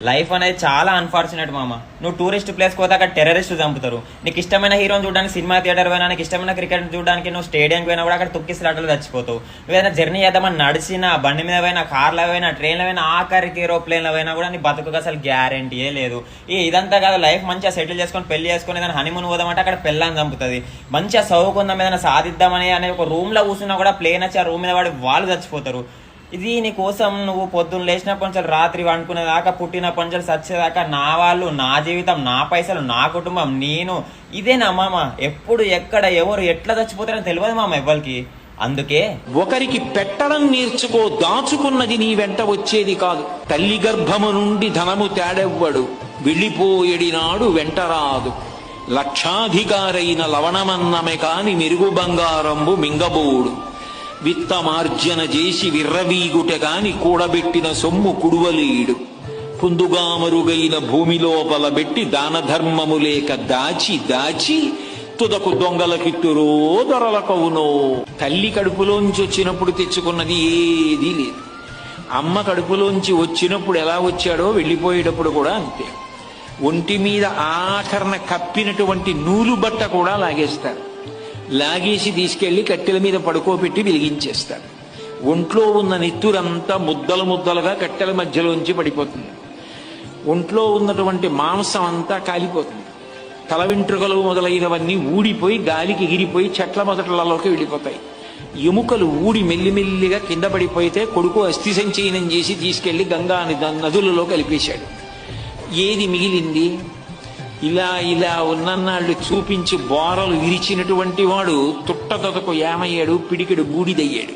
Life అనేది చాలా unfortunate మామ. నువ్వు టూరిస్ట్ ప్లేస్ పోతే అక్కడ టెర్రరిస్ట్ చంపుతారు. నీకు ఇష్టమైన హీరోని చూడడానికి సినిమా థియేటర్ పోయినా, నీకు ఇష్టమైన క్రికెట్ చూడడానికి నువ్వు స్టేడియంకి పోయినా కూడా అక్కడ తొక్కిసలాటలు చచ్చిపోతావు. నువ్వు ఏదైనా జర్నీ చేద్దామని నడిచినా, బండి మీద పోయినా, కార్లో పోయినా, ట్రైన్లో పోయినా, ఆఖరికి ఏరోప్లేన్లో పోయినా కూడా నీ బతుకు అసలు గ్యారెంటీయే లేదు. ఇదంతా కాదు, లైఫ్ మంచిగా సెటిల్ చేసుకొని పెళ్లి చేసుకుని ఏదైనా హనీమూన్ పోదామంటే అక్కడ పెళ్ళని చంపుతుంది. మంచిగా చదువుకుందాం, ఏదైనా సాధిద్దామని అనే ఒక రూమ్ లో కూర్చున్నా కూడా ప్లేన్ వచ్చి ఆ రూమ్ మీద వాడి వాళ్ళు చచ్చిపోతారు. ఇది నీ కోసం నువ్వు పొద్దున్న లేచినప్పటి నుంచి రాత్రి వండుకునేదాకా, పుట్టినప్పటి నుంచి చచ్చేదాకా నా వాళ్ళు, నా జీవితం, నా పైసలు, నా కుటుంబం, నేను, ఇదేనా మామ? ఎప్పుడు ఎక్కడ ఎవరు ఎట్లా చచ్చిపోతారని తెలియదు మామ ఎవ్వరికి. అందుకే ఒకరికి పెట్టడం నేర్చుకో, దాచుకున్నది నీ వెంట వచ్చేది కాదు. తల్లి గర్భము నుండి ధనము తేడెవ్వడు, వెళ్ళిపోయేడినాడు వెంటరాదు. లక్షాధికారైన లవణమన్నమే కాని మెరుగు బంగారంబు మింగబోడు. విత్తమార్జన చేసి విర్రవీగుట కాని కూడబెట్టిన సొమ్ము కుడువలేడు. పుందుగామరుగైన భూమి లోపల పెట్టి దాన ధర్మము లేక దాచి దాచి తుదకు దొంగలకిత్తురో దొరలకవునో. తల్లి కడుపులోంచి వచ్చినప్పుడు తెచ్చుకున్నది ఏదీ లేదు. అమ్మ కడుపులోంచి వచ్చినప్పుడు ఎలా వచ్చాడో వెళ్ళిపోయేటప్పుడు కూడా అంతే. ఒంటి మీద ఆఖరణ కప్పినటువంటి నూలు బట్ట కూడా లాగేస్తారు. లాగేసి తీసుకెళ్లి కట్టెల మీద పడుకోబెట్టి వెలిగించేస్తాడు. ఒంట్లో ఉన్న నెత్తురంతా ముద్దలు ముద్దలుగా కట్టెల మధ్యలోంచి పడిపోతుంది. ఒంట్లో ఉన్నటువంటి మాంసం అంతా కాలిపోతుంది. తల వెంట్రుకలు మొదలైనవన్నీ ఊడిపోయి గాలికి ఎగిరిపోయి చెట్ల మొదట్లలోకి వెళ్ళిపోతాయి. ఎముకలు ఊడి మెల్లిమెల్లిగా కింద పడిపోతే కొడుకు అస్థి సంచయనం చేసి తీసుకెళ్లి గంగా నదులలో కలిపేశాడు. ఏది మిగిలింది? ఇలా ఇలా ఉన్నన్నాళ్ళు చూపించి బోరలు విరిచినటువంటి వాడు తుట్టదొదకు ఏమయ్యాడు? పిడికెడు బూడిదయ్యాడు.